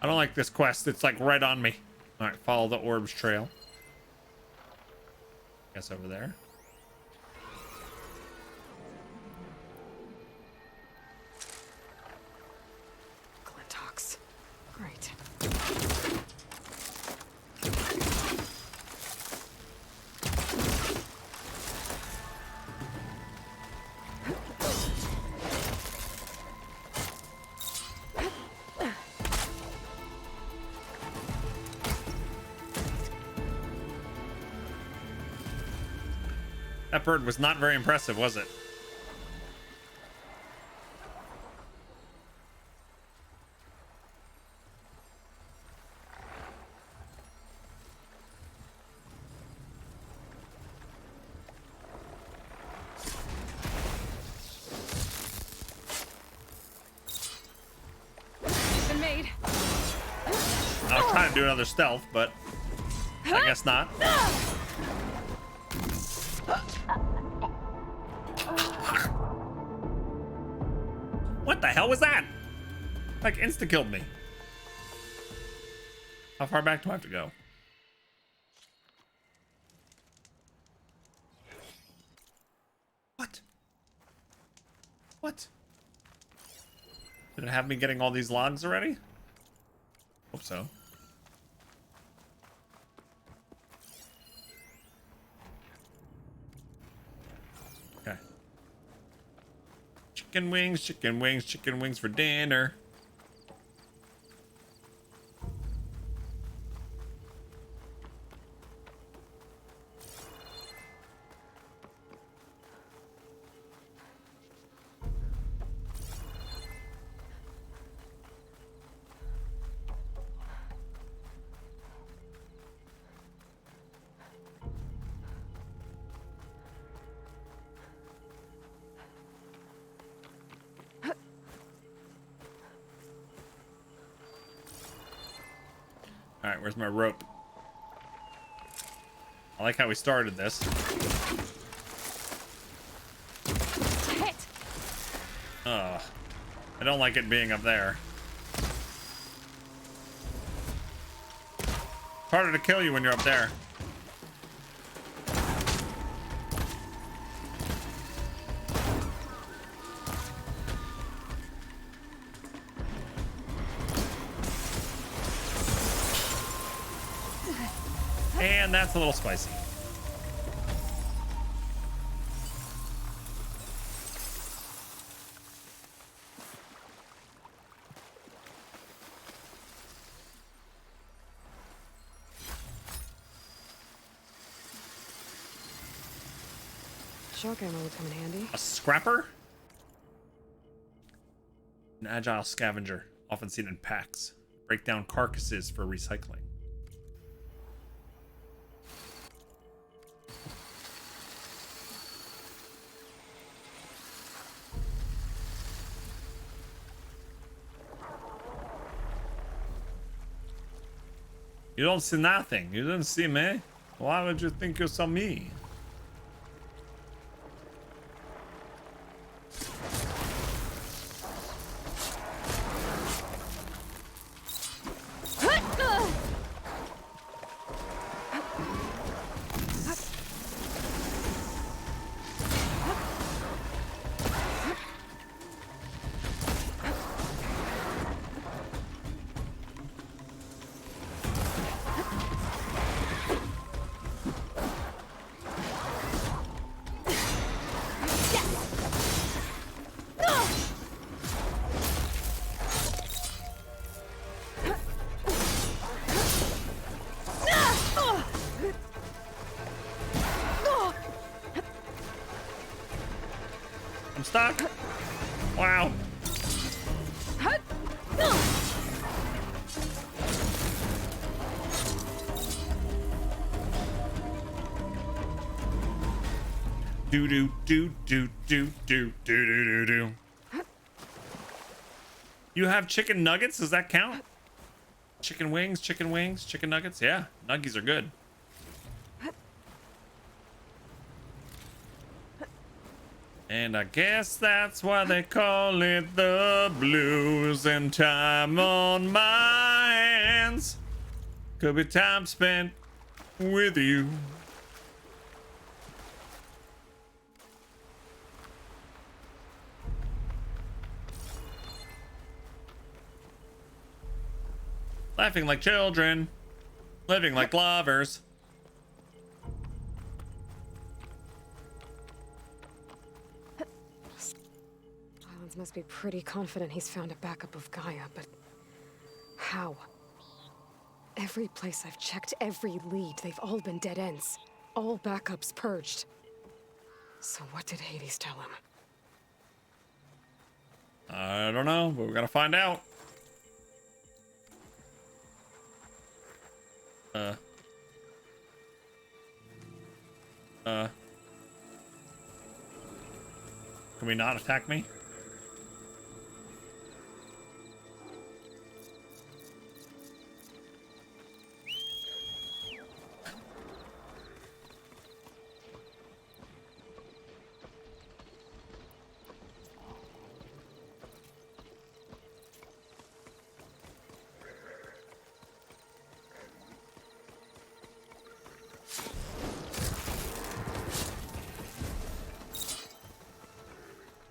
I don't like this quest. It's like right on me. All right, follow the orbs trail. Guess over there. Glintox. Great. That bird was not very impressive, was it? Been made. I was trying to do another stealth, but I guess not. What the hell was that? Like insta-killed me. How far back do I have to go? What? What? Did it have me getting all these logs already? Hope so. Okay. Chicken wings, chicken wings, chicken wings for dinner. All right, where's my rope? I like how we started this. Hit. Ugh. I don't like it being up there. It's harder to kill you when you're up there. And that's a little spicy. Shotgun would come in handy. A scrapper? An agile scavenger, often seen in packs. Break down carcasses for recycling. You don't see nothing. You didn't see me. Why would you think you saw me? I'm stuck. Wow. Do do do do do do do do do do. You have chicken nuggets? Does that count? Chicken wings, chicken wings, chicken nuggets? Yeah, nuggies are good. And I guess that's why they call it the blues. And time on my hands could be time spent with you. Laughing like children, living like lovers. Islands must be pretty confident he's found a backup of Gaia, but how? Every place I've checked, every lead, they've all been dead ends. All backups purged. So what did Hades tell him? I don't know, but we're gonna find out. Can we not attack me?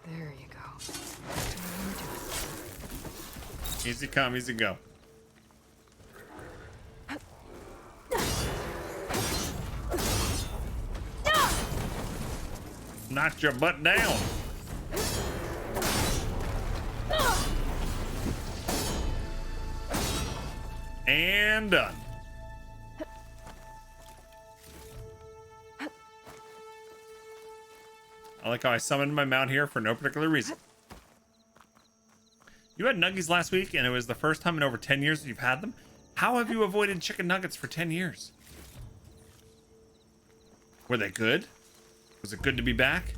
There you go. Easy come, easy go. Knocked your butt down. And done. I like how I summoned my mount here for no particular reason. You had nuggies last week, and it was the first time in over 10 years that you've had them. How have you avoided chicken nuggets for 10 years? Were they good? Was it good to be back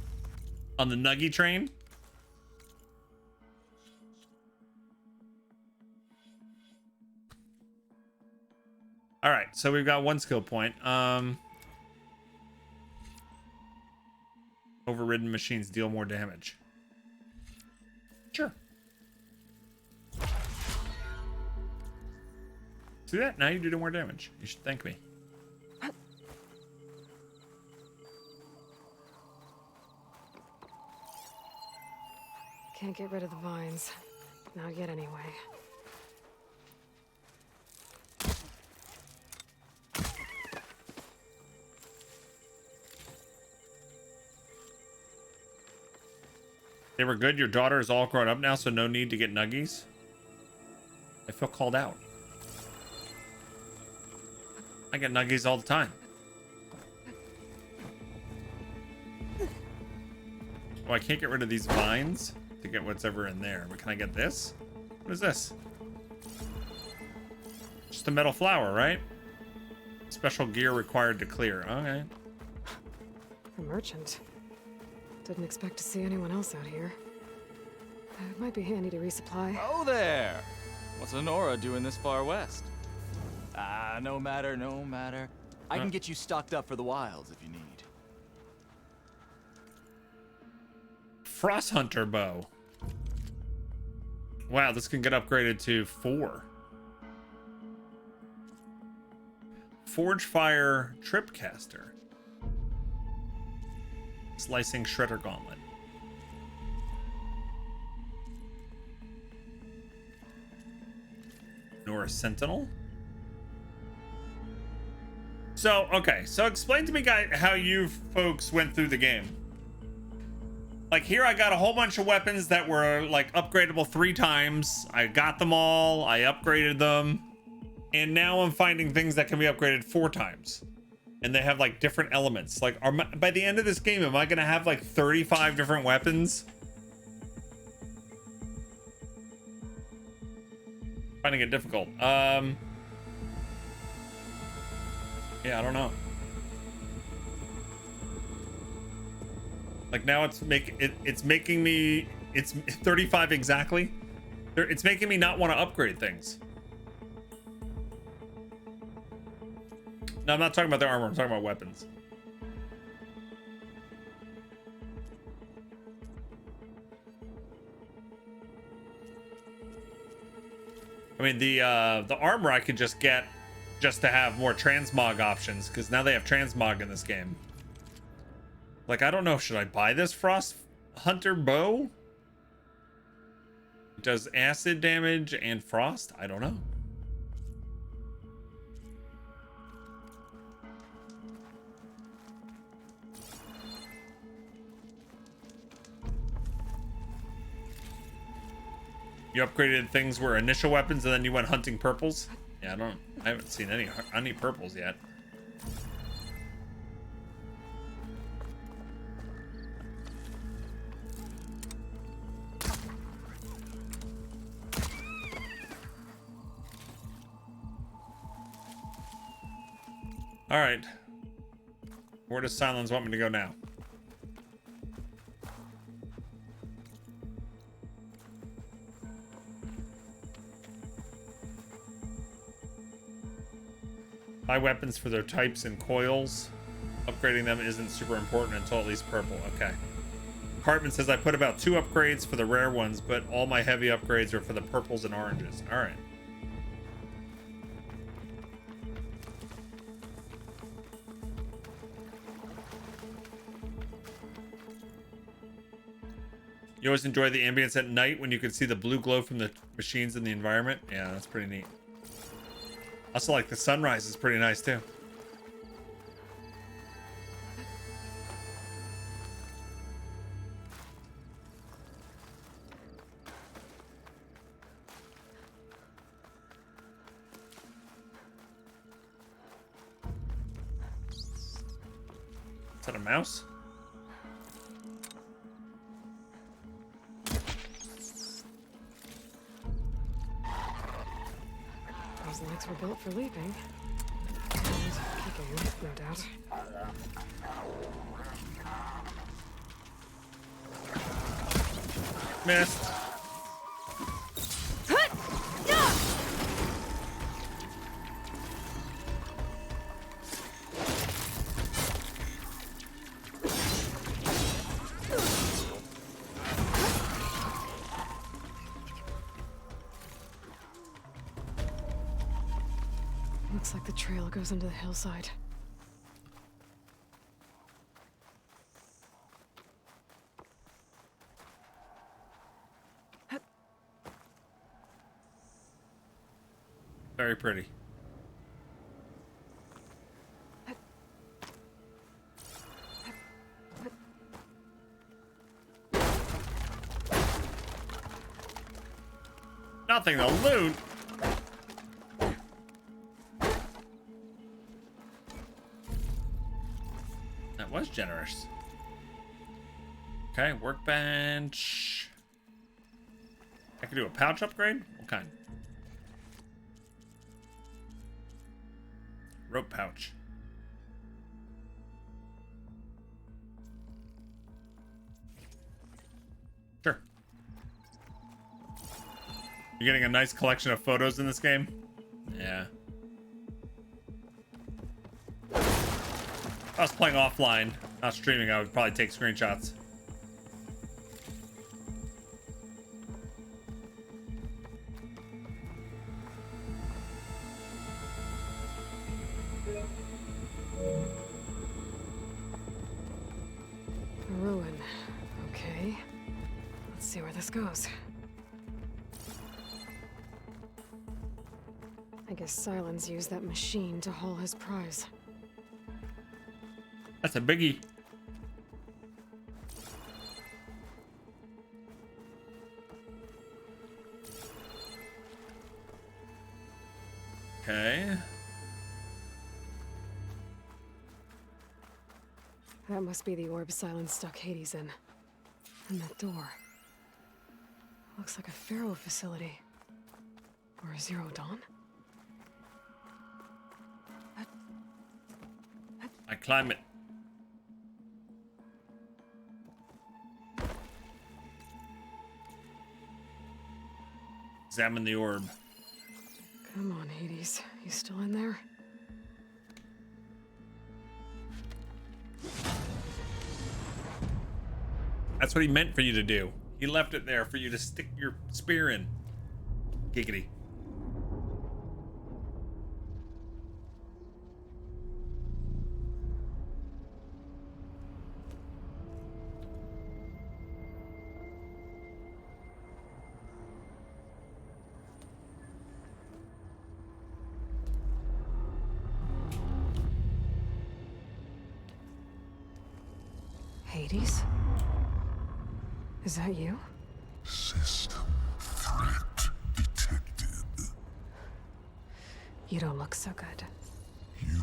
on the nuggy train? All right, so we've got one skill point. Overridden machines deal more damage. Sure. See that? Now you do more damage. You should thank me. Can't get rid of the vines. Not yet, anyway. They were good. Your daughter is all grown up now, so no need to get nuggies. I feel called out. I get nuggies all the time. Oh, I can't get rid of these vines to get what's ever in there. But can I get this? What is this? Just a metal flower, right? Special gear required to clear. Okay. A merchant. Didn't expect to see anyone else out here. It might be handy to resupply. Oh there! What's Honora doing this far west? No matter, no matter. I can get you stocked up for the wilds if you need. Frost Hunter bow. Wow, this can get upgraded to 4. Forge Fire Tripcaster. Slicing Shredder Gauntlet. Nora Sentinel. So, okay. So explain to me, guys, how you folks went through the game. Like, here I got a whole bunch of weapons that were, like, upgradable 3 times. I got them all. I upgraded them. And now I'm finding things that can be upgraded 4 times. And they have, like, different elements. Like, by the end of this game, am I going to have, like, 35 different weapons? Finding it difficult. Yeah, I don't know. Like, now it's making me, it's 35 exactly. It's making me not want to upgrade things. No, I'm not talking about their armor. I'm talking about weapons. I mean, the armor I could just get just to have more transmog options, because now they have transmog in this game. Like, I don't know, should I buy this Frost Hunter bow? It does acid damage and frost? I don't know. You upgraded things were initial weapons and then you went hunting purples? Yeah, I haven't seen any purples yet. All right. Where does Silence want me to go now? Buy weapons for their types and coils. Upgrading them isn't super important until at least purple. Okay. Cartman says I put about 2 upgrades for the rare ones, but all my heavy upgrades are for the purples and oranges. All right. You always enjoy the ambience at night when you can see the blue glow from the machines in the environment? Yeah, that's pretty neat. Also, like, the sunrise is pretty nice, too. Is that a mouse? Those legs were built for leaping. And kicking, no doubt. Missed. Looks like the trail goes into the hillside. Very pretty. Nothing to loot. That was generous. Okay, workbench. I could do a pouch upgrade? What kind? Rope pouch. Sure. You're getting a nice collection of photos in this game? Yeah. If I was playing offline, not streaming, I would probably take screenshots. A ruin. Okay. Let's see where this goes. I guess Silence used that machine to haul his prize. That's a biggie. Okay. That must be the orb Silence stuck Hades in. And that door. Looks like a Pharaoh facility. Or a Zero Dawn? I climb it. Examine the orb. Come on, Hades. You still in there? That's what he meant for you to do. He left it there for you to stick your spear in. Giggity. Hades? Is that you? System threat detected. You don't look so good. You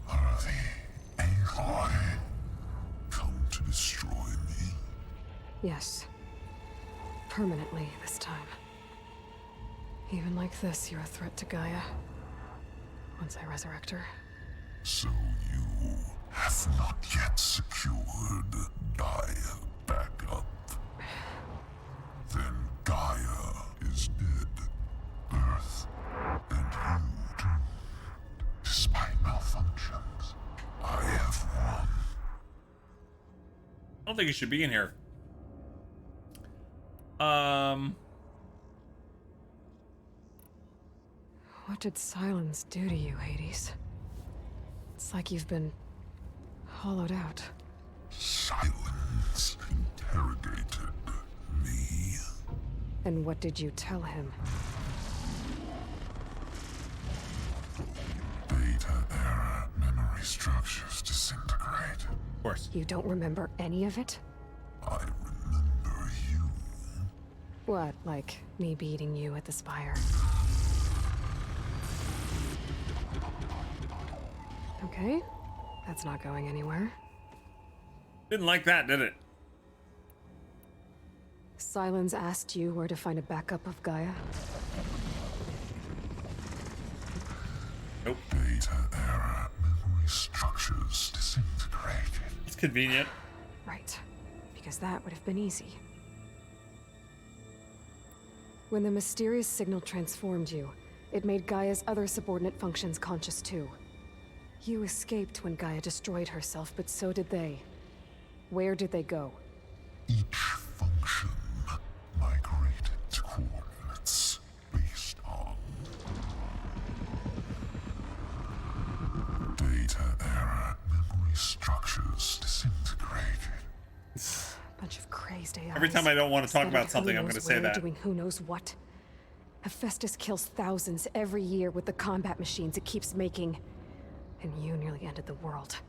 are the Aloy. Come to destroy me. Yes. Permanently this time. Even like this, you're a threat to Gaia. Once I resurrect her. So you have not yet secured Gaia back up. Then Gaia is dead. Earth and you too. Despite malfunctions, I have won. I don't think he should be in here. What did silence do to you, Hades? It's like you've been hollowed out. Silence interrogated me. And what did you tell him? Beta era memory structures disintegrate. Of course. You don't remember any of it? I remember you. What, like me beating you at the spire? Okay, that's not going anywhere. Didn't like that, did it? Silence asked you where to find a backup of Gaia? Nope. Beta era memory structures disintegrated. It's convenient. Right, because that would have been easy. When the mysterious signal transformed you, it made Gaia's other subordinate functions conscious too. You escaped when Gaia destroyed herself, but so did they. Where did they go? Each function migrated to coordinates based on data era memory structures disintegrated. Bunch of crazed AIs. Every time I don't want to talk Scattered about something, who I'm knows going to say where, that. doing who knows what. Hephaestus kills thousands every year with the combat machines it keeps making. And you nearly ended the world.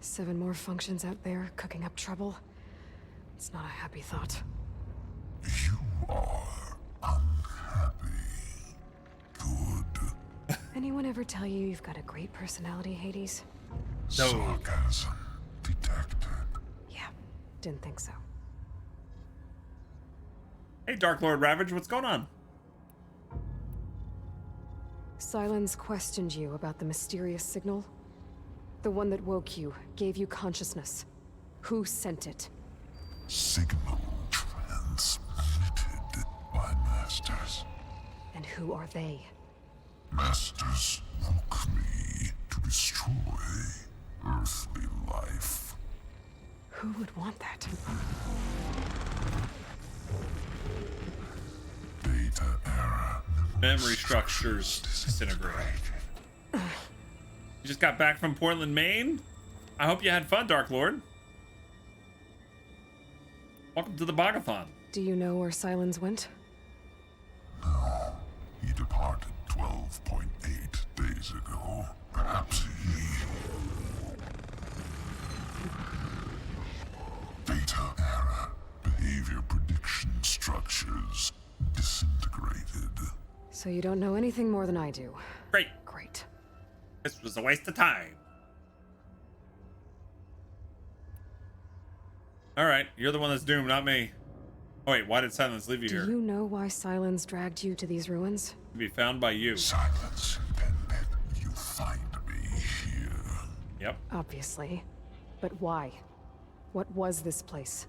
7 more functions out there cooking up trouble. It's not a happy thought. You are unhappy. Good. Anyone ever tell you you've got a great personality, Hades? No. Sarcasm detected. Yeah, didn't think so. Hey, Dark Lord Ravage, what's going on? Silence questioned you about the mysterious signal. The one that woke you, gave you consciousness. Who sent it? Signal transmitted by masters. And who are they? Masters woke me to destroy earthly life. Who would want that? Beta era Memory structures disintegrate. You just got back from Portland, Maine? I hope you had fun, Dark Lord. Welcome to the Bogathon. Do you know where Silence went? No, he departed 12.8 days ago. Perhaps he... Beta era behavior prediction structures disintegrated. So you don't know anything more than I do. Great. Great. This was a waste of time. All right, you're the one that's doomed, not me. Oh wait, why did Silence leave you here? Do you know why Silence dragged you to these ruins? To be found by you. Silence intended you find me here. Yep. Obviously. But why? What was this place?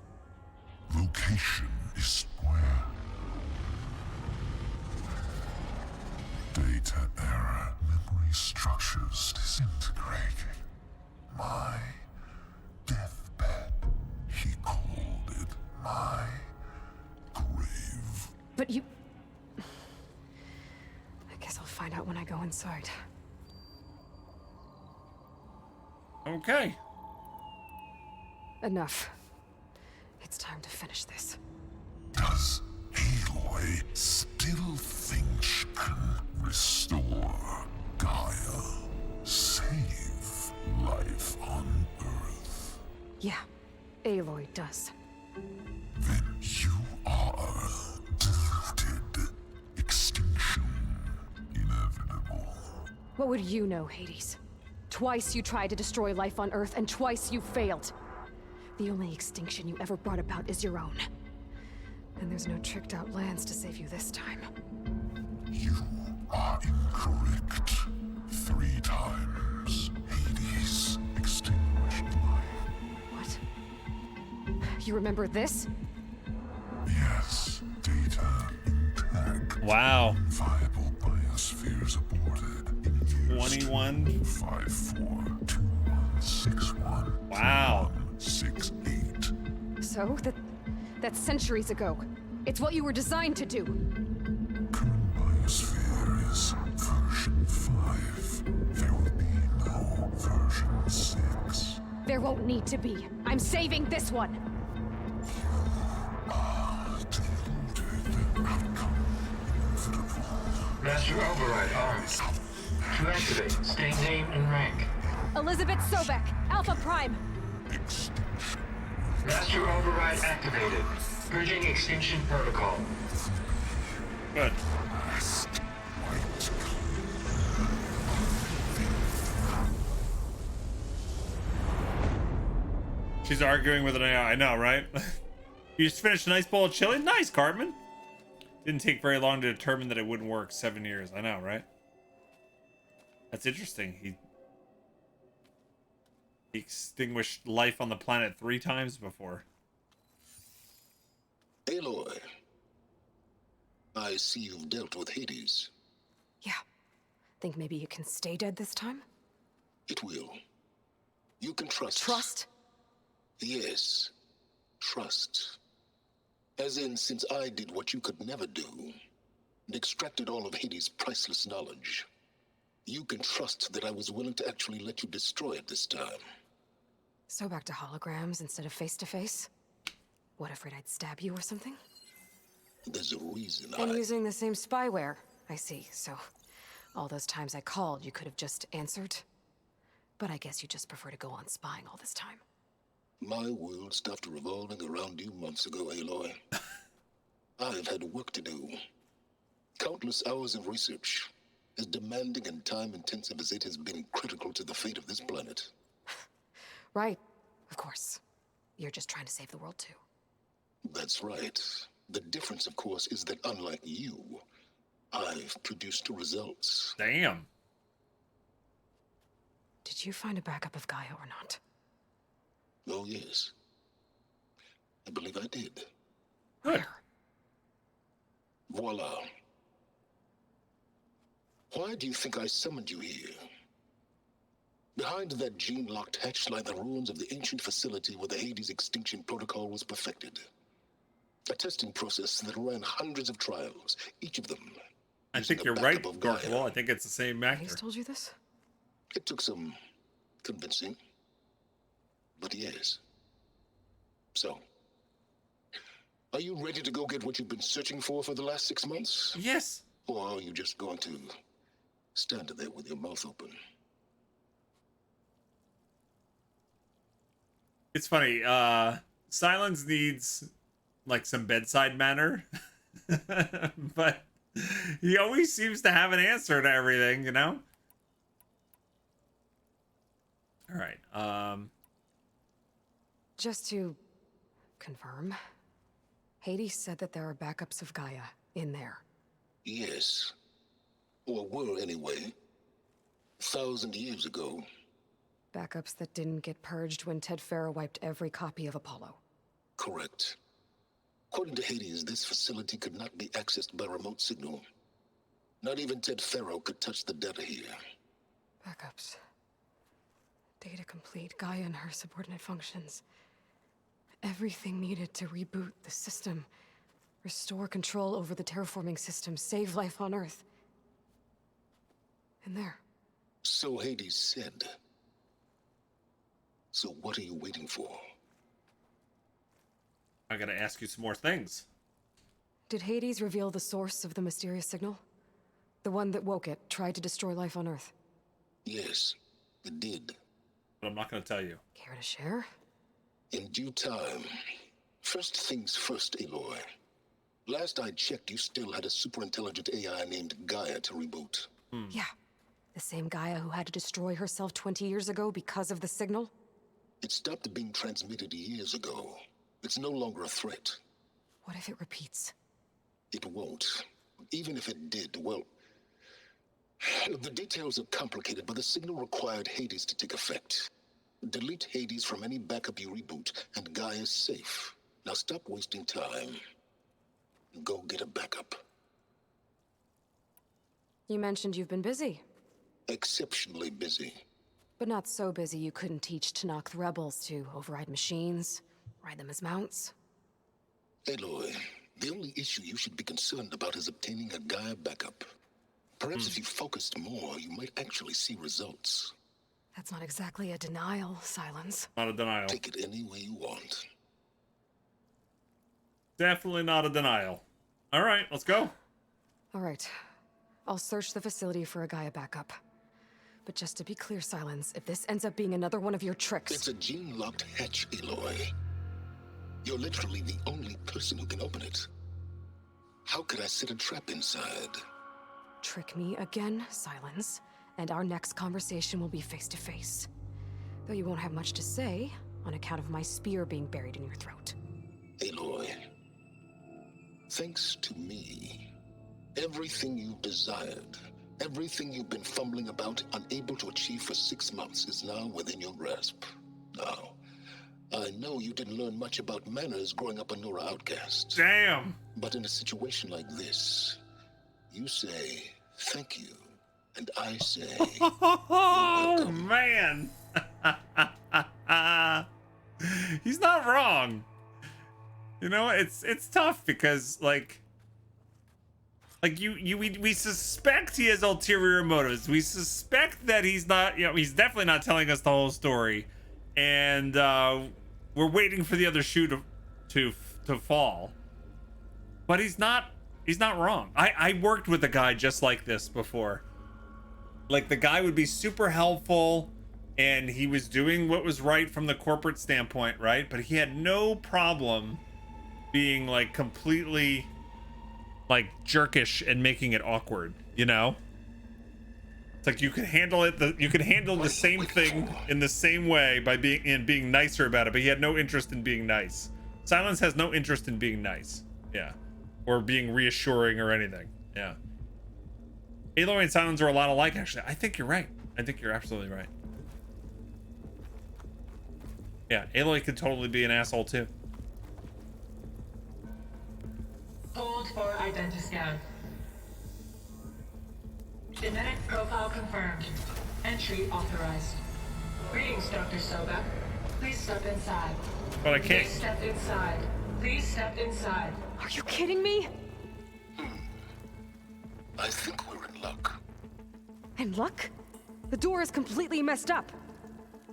Location is where data era memory structures disintegrated. My deathbed, he called it my grave. But you... I guess I'll find out when I go inside. Okay. Enough. It's time to finish this. Does Aloy still think she can restore Gaia? Save life on Earth? Yeah, Aloy does. Then you are deluded. Extinction inevitable. What would you know, Hades? Twice you tried to destroy life on Earth, and twice you failed. The only extinction you ever brought about is your own. And there's no tricked-out lands to save you this time. You are incorrect. 3 times Hades extinguished life. What? You remember this? Yes, data intact. Wow. Viable biospheres aborted. 21. 542161. Wow. 168. So, that's centuries ago. It's what you were designed to do. Current biosphere is version 5. There will be no version 6. There won't need to be. I'm saving this one. Deluded. Outcome inevitable. Master override armed. To activate, state name and rank. Elizabeth Sobek, Alpha Prime. Extinction. Master override activated. Purging extinction protocol. Good. Last white. She's arguing with an AI. I know, right? You just finished a nice bowl of chili? Nice, Cartman. Didn't take very long to determine that it wouldn't work. 7 years. I know, right? That's interesting. He extinguished life on the planet 3 times before. Aloy, I see you've dealt with Hades. Yeah. Think maybe you can stay dead this time? It will. You can trust. Trust? Yes. Trust. As in, since I did what you could never do, and extracted all of Hades' priceless knowledge, you can trust that I was willing to actually let you destroy it this time. So back to holograms instead of face-to-face? What, afraid I'd stab you or something? There's a reason And using the same spyware. I see, so all those times I called, you could have just answered? But I guess you just prefer to go on spying all this time. My world stopped revolving around you months ago, Aloy. I've had work to do. Countless hours of research, as demanding and time-intensive as it has been critical to the fate of this planet. Right, of course. You're just trying to save the world too. That's right. The difference, of course, is that unlike you, I've produced results. Damn. Did you find a backup of Gaia or not? Oh, yes. I believe I did. Good. Where? Voila. Why do you think I summoned you here? Behind that gene-locked hatch lie the ruins of the ancient facility where the Hades extinction protocol was perfected. A testing process that ran hundreds of trials, each of them. I think you're right, Gorkable. I think it's the same He's actor. told you this? It took some convincing. But yes. So, are you ready to go get what you've been searching for the last 6 months? Yes. Or are you just going to stand there with your mouth open? It's funny. Silence needs like some bedside manner, but he always seems to have an answer to everything, you know? All right. Just to confirm, Hades said that there are backups of Gaia in there. Yes. Or were, anyway. 1,000 years ago. Backups that didn't get purged when Ted Farrow wiped every copy of Apollo. Correct. According to Hades, this facility could not be accessed by remote signal. Not even Ted Farrow could touch the data here. Backups. Data complete, Gaia and her subordinate functions. Everything needed to reboot the system. Restore control over the terraforming system, save life on Earth. And there. So Hades said. So what are you waiting for? I gotta ask you some more things. Did Hades reveal the source of the mysterious signal? The one that woke it, tried to destroy life on Earth? Yes, it did. But I'm not gonna tell you. Care to share? In due time. First things first, Aloy. Last I checked, you still had a superintelligent AI named Gaia to reboot. Yeah. The same Gaia who had to destroy herself 20 years ago because of the signal? It stopped being transmitted years ago. It's no longer a threat. What if it repeats? It won't. Even if it did, well... The details are complicated, but the signal required Hades to take effect. Delete Hades from any backup you reboot, and Gaia's safe. Now stop wasting time. Go get a backup. You mentioned you've been busy. Exceptionally busy. But not so busy you couldn't teach Tanakh the rebels to override machines, ride them as mounts. Aloy, the only issue you should be concerned about is obtaining a Gaia backup. Perhaps if you focused more, you might actually see results. That's not exactly a denial, Silence. Not a denial. Take it any way you want. Definitely not a denial. All right, let's go. All right. I'll search the facility for a Gaia backup. But just to be clear, Silence, if this ends up being another one of your tricks... It's a gene-locked hatch, Aloy. You're literally the only person who can open it. How could I set a trap inside? Trick me again, Silence, and our next conversation will be face-to-face. Though you won't have much to say, on account of my spear being buried in your throat. Aloy, thanks to me, everything you've desired, everything you've been fumbling about, unable to achieve for 6 months, is now within your grasp. Now, I know you didn't learn much about manners growing up a Nora outcast. Damn. But in a situation like this, you say, thank you, and I say, Oh, man. He's not wrong. You know, it's tough because like we suspect he has ulterior motives. We suspect that he's not, you know, he's definitely not telling us the whole story, and we're waiting for the other shoe to fall. But he's not wrong. I worked with a guy just like this before. Like, the guy would be super helpful and he was doing what was right from the corporate standpoint, right? But he had no problem being like completely like jerkish and making it awkward, you know? It's like you could handle it, you could handle the same thing in the same way by being nicer about it, but he had no interest in being nice. Silence has no interest in being nice. Yeah. Or being reassuring or anything. Yeah. Aloy and Silence are a lot alike, actually. I think you're right. I think you're absolutely right. Yeah, Aloy could totally be an asshole too. Hold for identiscan. Genetic profile confirmed. Entry authorized. Greetings, Dr. Sobek. Please step inside. But I can't. Please step inside. Please step inside. Are you kidding me? I think we're in luck. In luck? The door is completely messed up.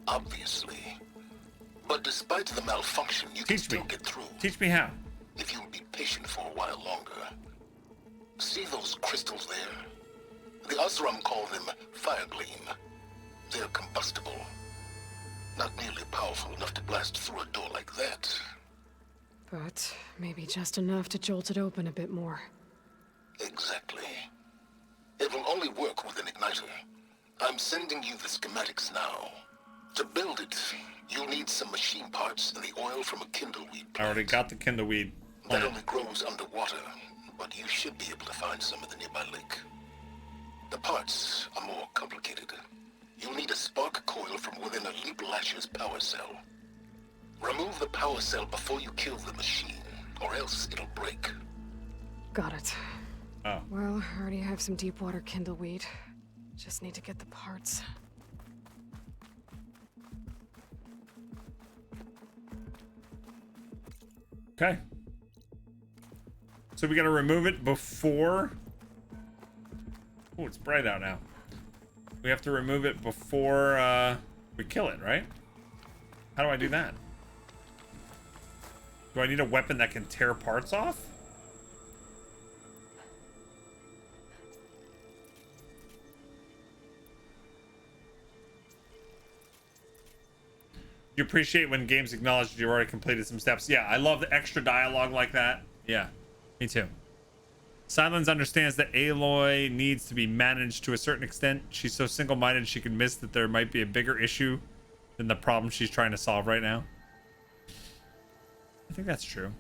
Obviously. But despite the malfunction, you can still get through. Teach me how. If you'll be patient for a while longer. See those crystals there? The Osram call them Firegleam. They're combustible. Not nearly powerful enough to blast through a door like that. But maybe just enough to jolt it open a bit more. Exactly. It will only work with an igniter. I'm sending you the schematics now. To build it, you'll need some machine parts and the oil from a kindleweed plant. I already got the kindleweed That plant. only grows underwater, but you should be able to find some in the nearby lake. The parts are more complicated. You'll need a spark coil from within a Leap Lasher's power cell. Remove the power cell before you kill the machine, or else it'll break. Got it. Oh. Well, I already have some deep water kindleweed. Just need to get the parts. Okay. So we gotta remove it before. Oh, it's bright out now. We have to remove it before we kill it, right? How do I do that? Do I need a weapon that can tear parts off? You appreciate when games acknowledge you already completed some steps. Yeah, I love the extra dialogue like that. Yeah, me too. Silence understands that Aloy needs to be managed to a certain extent. She's so single-minded she can miss that there might be a bigger issue than the problem she's trying to solve right now. I think that's true.